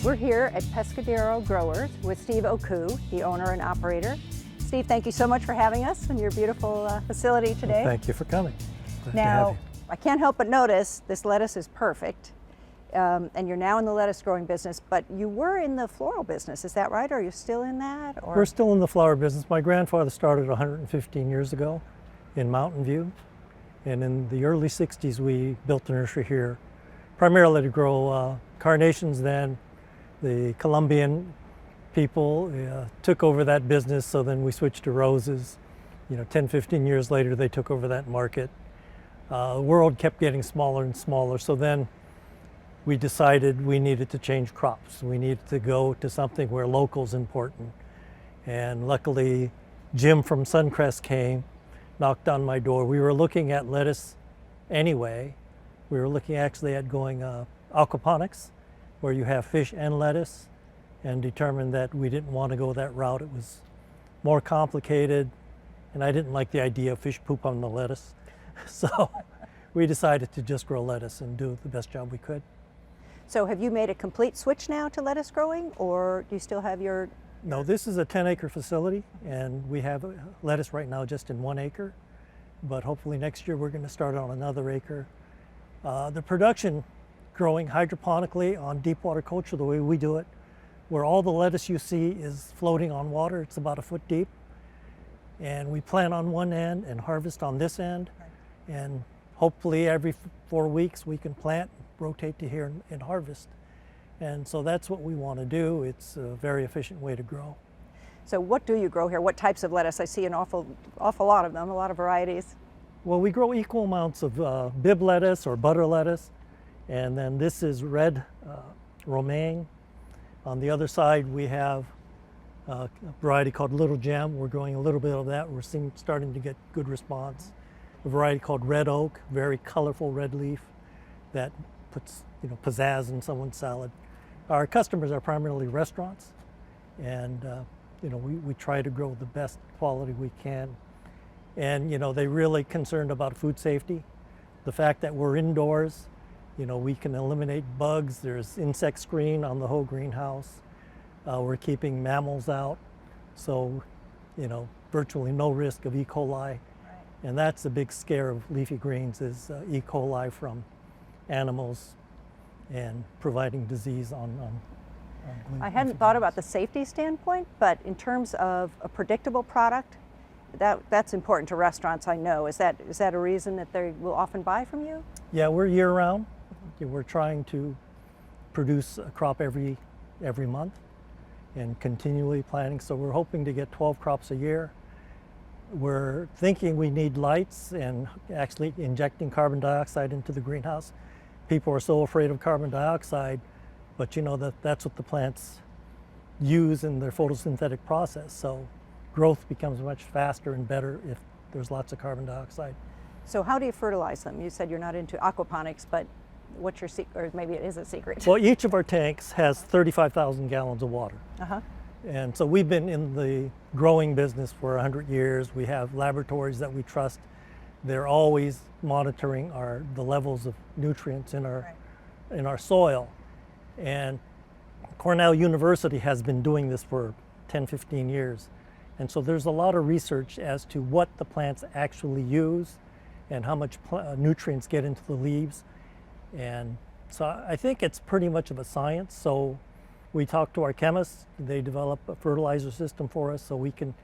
We're here at Pescadero Growers with Steve Oku, the owner and operator. Steve, thank you so much for having us in your beautiful facility today. Well, thank you for coming. Glad to have Now, you. I can't help but notice this lettuce is perfect. And you're now in the lettuce growing business, but you were in the floral business, is that right? Are you still in that? Or? We're still in the flower business. My grandfather started 115 years ago in Mountain View. And in the early 60s, we built a nursery here, primarily to grow carnations. Then the Colombian people took over that business, so then we switched to roses. 10, 15 years later, they took over that market. The world kept getting smaller and smaller, so then we decided we needed to change crops. We needed to go to something where local's important. And luckily, Jim from Suncrest came, knocked on my door. We were looking at lettuce anyway. We were looking actually at going aquaponics, where you have fish and lettuce, and determined that we didn't want to go that route. It was more complicated, and I didn't like the idea of fish poop on the lettuce. So we decided to just grow lettuce and do the best job we could. So have you made a complete switch now to lettuce growing, or do you still have your... No, this is a 10-acre facility, and we have lettuce right now just in 1 acre, but hopefully next year we're going to start on another acre. The production growing hydroponically on deep water culture, the way we do it, where all the lettuce you see is floating on water. It's about 1 foot deep, and we plant on one end and harvest on this end, and hopefully every 4 weeks we can plant, rotate to here and harvest. And so that's what we want to do. It's a very efficient way to grow. So what do you grow here? What types of lettuce? I see an awful lot of them, a lot of varieties. Well, we grow equal amounts of Bibb lettuce or butter lettuce, and then this is red romaine. On the other side we have a variety called Little Gem. We're growing a little bit of that. We're starting to get good response. A variety called Red Oak, very colorful red leaf that puts pizzazz in someone's salad. Our customers are primarily restaurants, and we try to grow the best quality we can. And they're really concerned about food safety. The fact that we're indoors, we can eliminate bugs. There's insect screen on the whole greenhouse. We're keeping mammals out, so virtually no risk of E. coli. Right. And that's a big scare of leafy greens is E. coli from animals and providing disease on I hadn't thought about the safety standpoint, but in terms of a predictable product, that's important to restaurants, I know. Is that a reason that they will often buy from you? Yeah, we're year-round. We're trying to produce a crop every month and continually planting, so we're hoping to get 12 crops a year. We're thinking we need lights and actually injecting carbon dioxide into the greenhouse. People are so afraid of carbon dioxide, but that's what the plants use in their photosynthetic process. So growth becomes much faster and better if there's lots of carbon dioxide. So how do you fertilize them? You said you're not into aquaponics, but what's your secret, or maybe it is a secret? Well, each of our tanks has 35,000 gallons of water. Uh-huh. And so we've been in the growing business for 100 years. We have laboratories that we trust. They're always monitoring the levels of nutrients in our soil. And Cornell University has been doing this for 10, 15 years. And so there's a lot of research as to what the plants actually use and how much nutrients get into the leaves. And so I think it's pretty much of a science. So we talk to our chemists. They develop a fertilizer system for us so we can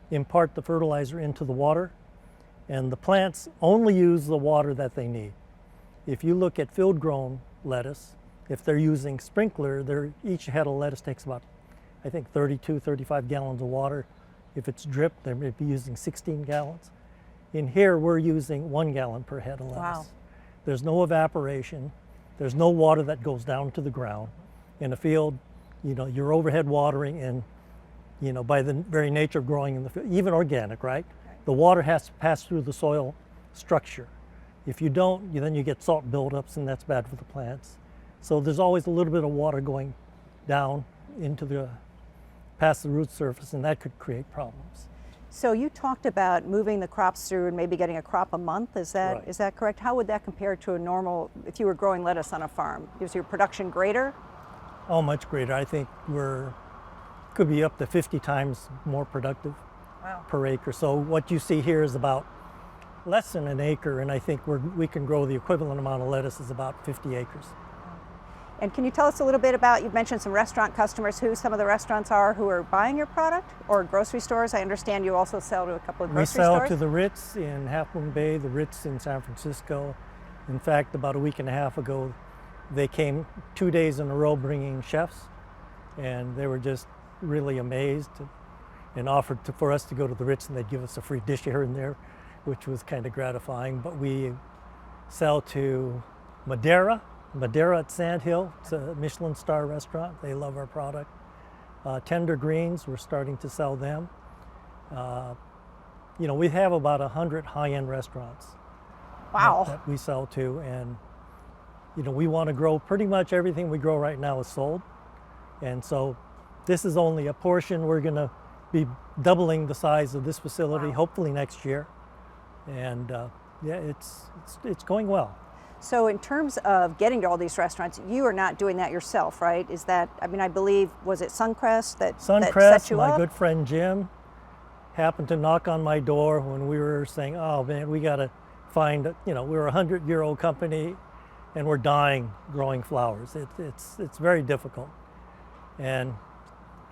impart the fertilizer into the water. And the plants only use the water that they need. If you look at field-grown lettuce, if they're using sprinkler, each head of lettuce takes about, I think, 32, 35 gallons of water. If it's drip, they may be using 16 gallons. In here, we're using 1 gallon per head of lettuce. Wow. There's no evaporation. There's no water that goes down to the ground. In a field, you're overhead watering, and by the very nature of growing in the field, even organic, right? The water has to pass through the soil structure. If you don't, then you get salt buildups, and that's bad for the plants. So there's always a little bit of water going down past the root surface, and that could create problems. So you talked about moving the crops through and maybe getting a crop a month. Is that correct? How would that compare to a normal, if you were growing lettuce on a farm? Is your production greater? Oh, much greater. I think could be up to 50 times more productive Wow. per acre. So what you see here is about less than an acre, and I think we can grow the equivalent amount of lettuce is about 50 acres. And can you tell us a little bit about, you've mentioned some restaurant customers, who some of the restaurants are who are buying your product, or grocery stores? I understand you also sell to a couple of grocery stores. We sell to the Ritz in Half Moon Bay, the Ritz in San Francisco. In fact, about a week and a half ago, they came 2 days in a row bringing chefs, and they were just really amazed and offered for us to go to the Ritz, and they'd give us a free dish here and there, which was kind of gratifying. But we sell to Madeira at Sand Hill. It's a Michelin star restaurant. They love our product. Tender Greens, we're starting to sell them. We have about 100 high-end restaurants. Wow. That we sell to, and we want to grow. Pretty much everything we grow right now is sold, and so this is only a portion. We're going to be doubling the size of this facility, Wow. hopefully next year, and it's going well. So in terms of getting to all these restaurants, you are not doing that yourself, right? Is that, I believe, was it Suncrest that set you my up? good friend Jim happened to knock on my door when we were saying, oh man, we got to find, we're a 100-year-old company and we're dying growing flowers. It's very difficult. And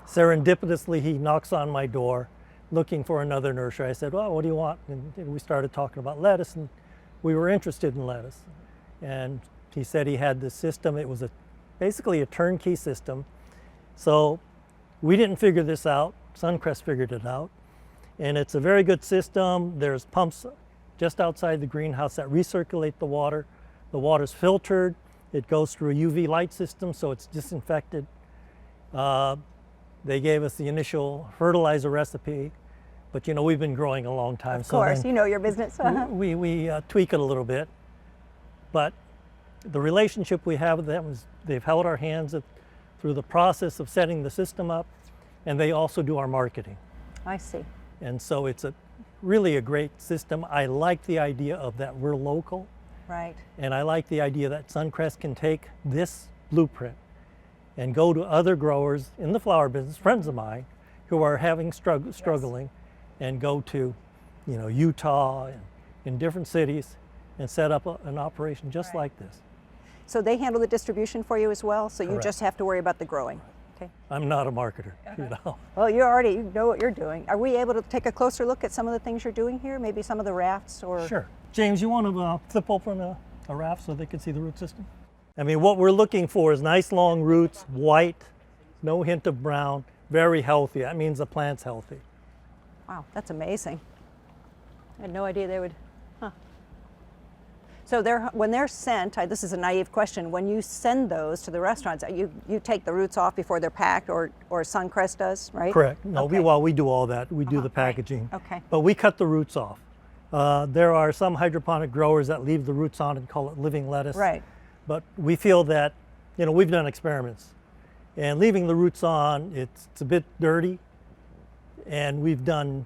serendipitously, he knocks on my door looking for another nursery. I said, well, what do you want? And we started talking about lettuce, and we were interested in lettuce. And he said he had this system. It was basically a turnkey system. So we didn't figure this out. Suncrest figured it out. And it's a very good system. There's pumps just outside the greenhouse that recirculate the water. The water's filtered. It goes through a UV light system, so it's disinfected. They gave us the initial fertilizer recipe, but we've been growing a long time. Of course, you know your business. We tweak it a little bit, but the relationship we have with them is they've held our hands through the process of setting the system up, and they also do our marketing. I see. And so it's really a great system. I like the idea of that we're local. Right. And I like the idea that Suncrest can take this blueprint and go to other growers in the flower business, friends of mine, who are having struggling, and go to, Utah and in different cities and set up an operation just Right. like this. So they handle the distribution for you as well, so you Correct. just have to worry about the growing. Okay. I'm not a marketer, Well, you know what you're doing. Are we able to take a closer look at some of the things you're doing here? Maybe some of the rafts or? Sure. James, you want to flip open a raft so they can see the root system? What we're looking for is nice long roots, white, no hint of brown, very healthy. That means the plant's healthy. Wow, that's amazing. I had no idea they would, So when they're sent, this is a naive question, when you send those to the restaurants, you take the roots off before they're packed, or Suncrest does, right? Correct. No, Okay. we do all that. We do the packaging. Right. Okay. But we cut the roots off. There are some hydroponic growers that leave the roots on and call it living lettuce. Right. But we feel that, we've done experiments. And leaving the roots on, it's a bit dirty. And we've done,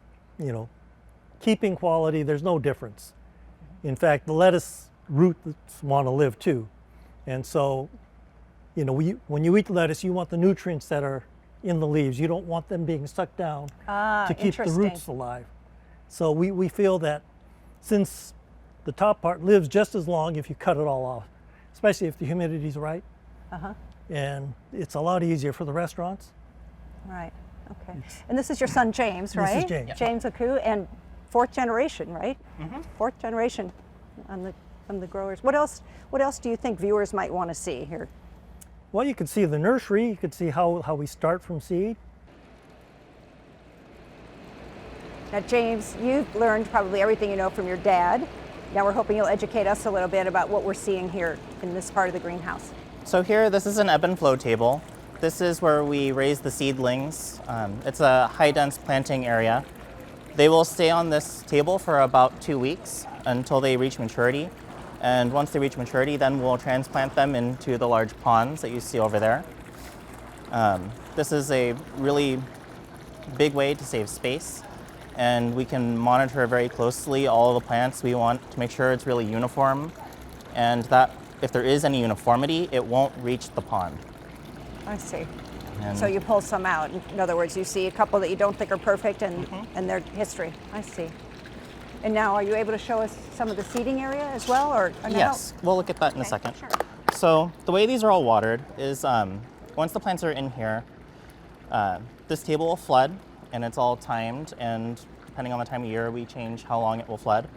keeping quality, there's no difference. In fact, the lettuce roots want to live too. And so, when you eat lettuce, you want the nutrients that are in the leaves. You don't want them being sucked down to keep the roots alive. So we feel that since the top part lives just as long if you cut it all off, especially if the humidity's right. And it's a lot easier for the restaurants. Right. Okay. And this is your son James, right? This is James. James Oku, and fourth generation, right? Mm-hmm. Fourth generation from the growers. What else do you think viewers might want to see here? Well, you could see the nursery. You could see how we start from seed. Now, James, you've learned probably everything you know from your dad. Now we're hoping you'll educate us a little bit about what we're seeing here in this part of the greenhouse. So here, this is an ebb and flow table. This is where we raise the seedlings. It's a high-dense planting area. They will stay on this table for about 2 weeks until they reach maturity. And once they reach maturity, then we'll transplant them into the large ponds that you see over there. This is a really big way to save space, and we can monitor very closely all the plants. We want to make sure it's really uniform, and that if there is any uniformity, it won't reach the pond. I see. And So you pull some out. In other words, you see a couple that you don't think are perfect and their history. I see. And now, are you able to show us some of the seeding area as well, or no? yes, we'll look at that in a Okay, second. sure. So the way these are all watered is once the plants are in here, this table will flood, and it's all timed, and depending on the time of year, we change how long it will flood.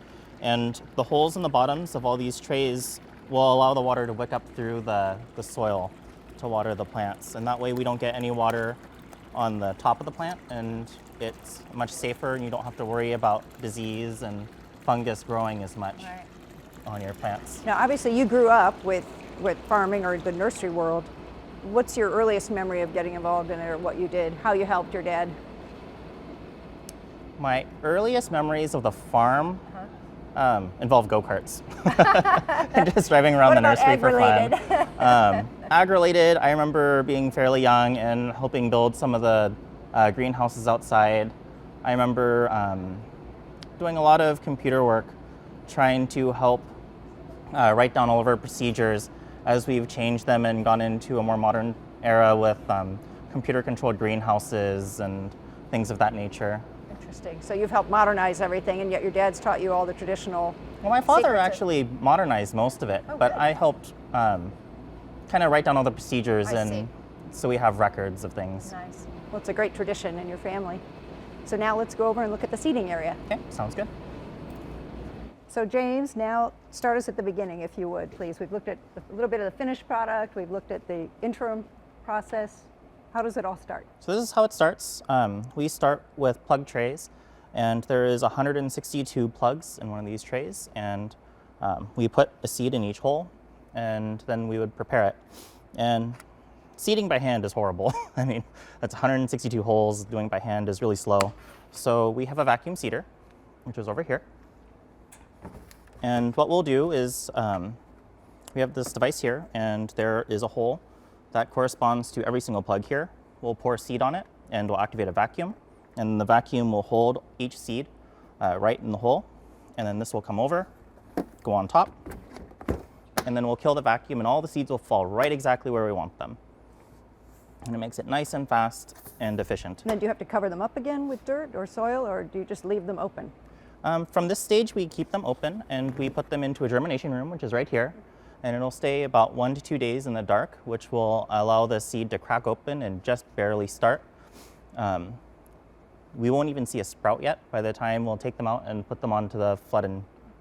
And the holes in the bottoms of all these trays will allow the water to wick up through the soil to water the plants. And that way we don't get any water on the top of the plant, and it's much safer, and you don't have to worry about disease and fungus growing as much Right. on your plants. Now, obviously, you grew up with farming or the nursery world. What's your earliest memory of getting involved in it, or what you did, how you helped your dad? My earliest memories of the farm involve go-karts. Just driving around What the about nursery for fun. ag-related? Ag-related, I remember being fairly young and helping build some of the greenhouses outside. I remember doing a lot of computer work, trying to help write down all of our procedures as we've changed them and gone into a more modern era with computer-controlled greenhouses and things of that nature. Interesting. So you've helped modernize everything, and yet your dad's taught you all the traditional. Well, my father secrets of- actually modernized most of it, Oh, but good. I helped kind of write down all the procedures, I and see. so we have records of things. Nice. Well, it's a great tradition in your family. So now let's go over and look at the seating area. Okay, sounds good. So James, now start us at the beginning, if you would, please. We've looked at a little bit of the finished product. We've looked at the interim process. How does it all start? So this is how it starts. We start with plug trays, and there is 162 plugs in one of these trays, and we put a seed in each hole, and then we would prepare it. And seeding by hand is horrible. I mean, that's 162 holes. Doing by hand is really slow. So we have a vacuum seeder, which is over here. And what we'll do is we have this device here, and there is a hole that corresponds to every single plug here. We'll pour seed on it, and we'll activate a vacuum. And the vacuum will hold each seed right in the hole. And then this will come over, go on top, and then we'll kill the vacuum, and all the seeds will fall right exactly where we want them. And it makes it nice and fast and efficient. And then do you have to cover them up again with dirt or soil, or do you just leave them open? From this stage, we keep them open, and we put them into a germination room, which is right here. And it'll stay about 1 to 2 days in the dark, which will allow the seed to crack open and just barely start. We won't even see a sprout yet by the time we'll take them out and put them onto the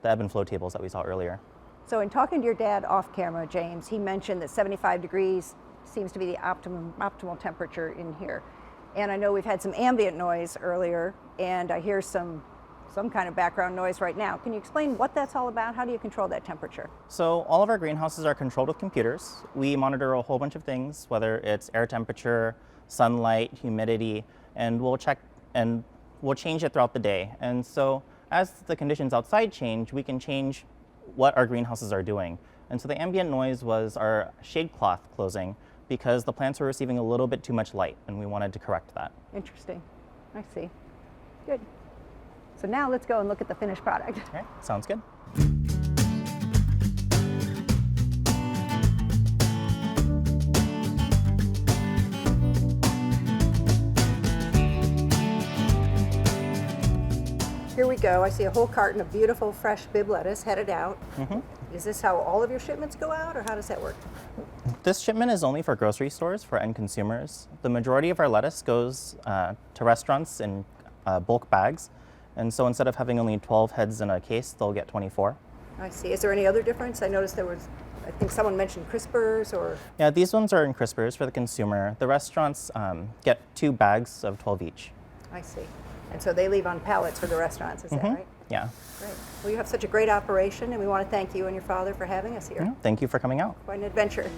ebb and flow tables that we saw earlier. So in talking to your dad off camera, James, he mentioned that 75 degrees seems to be the optimal temperature in here. And I know we've had some ambient noise earlier, and I hear some kind of background noise right now. Can you explain what that's all about? How do you control that temperature? So all of our greenhouses are controlled with computers. We monitor a whole bunch of things, whether it's air temperature, sunlight, humidity, and we'll check and we'll change it throughout the day. And so as the conditions outside change, we can change what our greenhouses are doing. And so the ambient noise was our shade cloth closing because the plants were receiving a little bit too much light, and we wanted to correct that. Interesting. I see. Good. So now let's go and look at the finished product. All right, sounds good. Here we go. I see a whole carton of beautiful fresh Bibb lettuce headed out. Is this how all of your shipments go out, or how does that work? This shipment is only for grocery stores, for end consumers. The majority of our lettuce goes to restaurants in bulk bags. And so instead of having only 12 heads in a case, they'll get 24. I see. Is there any other difference? I noticed there was, I think someone mentioned crispers or... Yeah, these ones are in crispers for the consumer. The restaurants get 2 bags of 12 each. I see. And so they leave on pallets for the restaurants, is that right? Yeah. Great. Well, you have such a great operation, and we want to thank you and your father for having us here. Thank you for coming out. Quite an adventure.